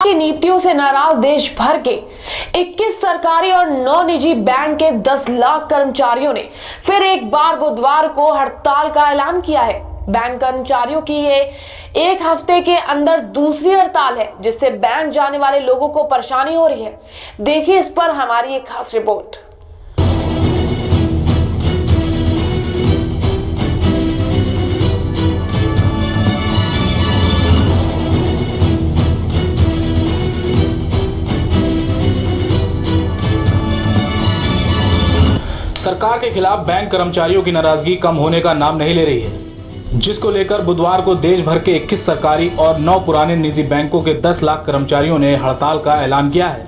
की नीतियों से नाराज देश भर के 21 सरकारी और 9 निजी बैंक के 10 लाख कर्मचारियों ने फिर एक बार बुधवार को हड़ताल का ऐलान किया है। बैंक कर्मचारियों की ये एक हफ्ते के अंदर दूसरी हड़ताल है, जिससे बैंक जाने वाले लोगों को परेशानी हो रही है। देखिए इस पर हमारी एक खास रिपोर्ट। सरकार के खिलाफ बैंक कर्मचारियों की नाराजगी कम होने का नाम नहीं ले रही है, जिसको लेकर बुधवार को देश भर के 21 सरकारी और 9 पुराने निजी बैंकों के 10 लाख कर्मचारियों ने हड़ताल का ऐलान किया है।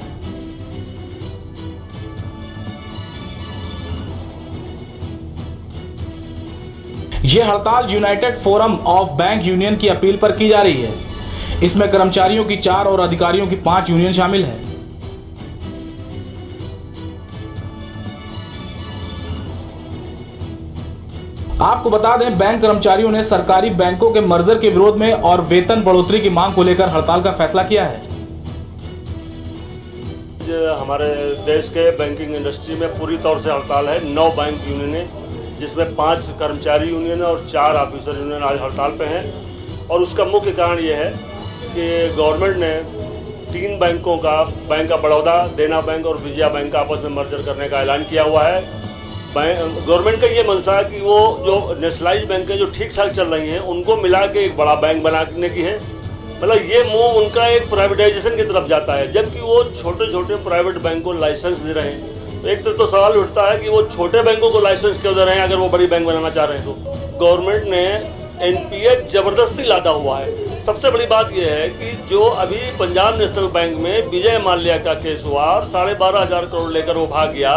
यह हड़ताल United forum of bank union की अपील पर की जा रही है। इसमें कर्मचारियों की 4 और अधिकारियों की 5 यूनियन शामिल है। आपको बता दें, बैंक कर्मचारियों ने सरकारी बैंकों के मर्जर के विरोध में और वेतन बढ़ोतरी की मांग को लेकर हड़ताल का फैसला किया है। हमारे देश के बैंकिंग इंडस्ट्री में पूरी तौर से हड़ताल है। 9 बैंक यूनियन, जिसमें 5 कर्मचारी यूनियन और 4 ऑफिसर यूनियन आज हड़ताल पे हैं। और उसका मुख्य कारण ये है कि गवर्नमेंट ने 3 बैंकों का, बैंक ऑफ बड़ौदा, देना बैंक और विजया बैंक का आपस में मर्जर करने का ऐलान किया हुआ है। गवर्नमेंट का ये मंशा है कि वो जो नेशनलाइज बैंक है जो ठीक ठाक चल रही हैं उनको मिला के एक बड़ा बैंक बनाने की है। मतलब ये मूव उनका एक प्राइवेटाइजेशन की तरफ जाता है, जबकि वो छोटे छोटे प्राइवेट बैंक को लाइसेंस दे रहे हैं। तो एक तो सवाल उठता है कि वो छोटे बैंकों को लाइसेंस क्यों दे रहे हैं अगर वो बड़ी बैंक बनाना चाह रहे हैं तो। गवर्नमेंट ने एनपीए जबरदस्ती लादा हुआ है। सबसे बड़ी बात यह है कि जो अभी पंजाब नेशनल बैंक में विजय माल्या का केस हुआ, 12,500 करोड़ लेकर वो भाग गया,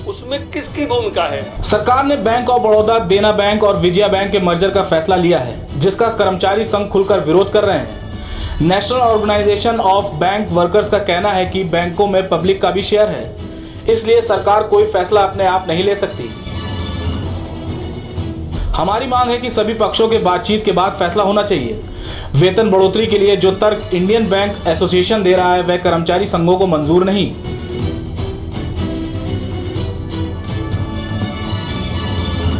उसमें किसकी भूमिका है? सरकार ने बैंक ऑफ बड़ौदा, देना बैंक और विजया बैंक के मर्जर का फैसला लिया है, जिसका कर्मचारी संघ खुलकर विरोध कर रहे हैं। National Organisation of Bank Workers का कहना है कि बैंकों में पब्लिक का भी शेयर है, इसलिए सरकार कोई फैसला अपने आप नहीं ले सकती। हमारी मांग है कि सभी पक्षों के बातचीत के बाद फैसला होना चाहिए। वेतन बढ़ोतरी के लिए जो तर्क इंडियन बैंक एसोसिएशन दे रहा है वह कर्मचारी संघों को मंजूर नहीं।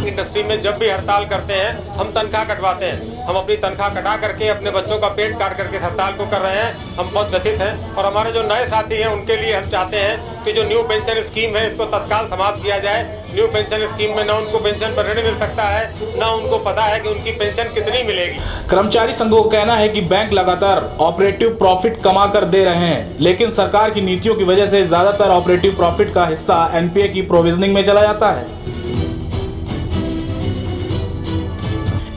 इंडस्ट्री में जब भी हड़ताल करते हैं हम तनख्वाह कटवाते हैं। हम अपनी तनख्वाह कटा करके अपने बच्चों का पेट काट करके हड़ताल को कर रहे हैं। हम बहुत व्यथित हैं और हमारे जो नए साथी हैं उनके लिए हम चाहते हैं कि जो न्यू पेंशन स्कीम है इसको तत्काल समाप्त किया जाए। न्यू पेंशन स्कीम में न उनको पेंशन पर ऋण मिल सकता है, न उनको पता है कि उनकी पेंशन कितनी मिलेगी। कर्मचारी संघों का कहना है कि बैंक लगातार ऑपरेटिव प्रॉफिट कमा कर दे रहे हैं, लेकिन सरकार की नीतियों की वजह से ज्यादातर ऑपरेटिव प्रॉफिट का हिस्सा एनपीए की प्रोविजनिंग में चला जाता है।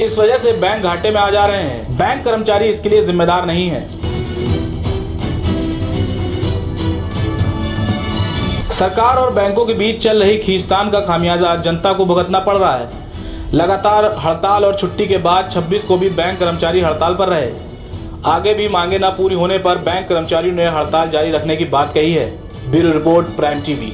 इस वजह से बैंक घाटे में आ जा रहे हैं। बैंक कर्मचारी इसके लिए जिम्मेदार नहीं है। सरकार और बैंकों के बीच चल रही खींचतान का खामियाजा जनता को भुगतना पड़ रहा है। लगातार हड़ताल और छुट्टी के बाद 26 को भी बैंक कर्मचारी हड़ताल पर रहे। आगे भी मांगे न पूरी होने पर बैंक कर्मचारियों ने हड़ताल जारी रखने की बात कही है। Bureau report, prime TV.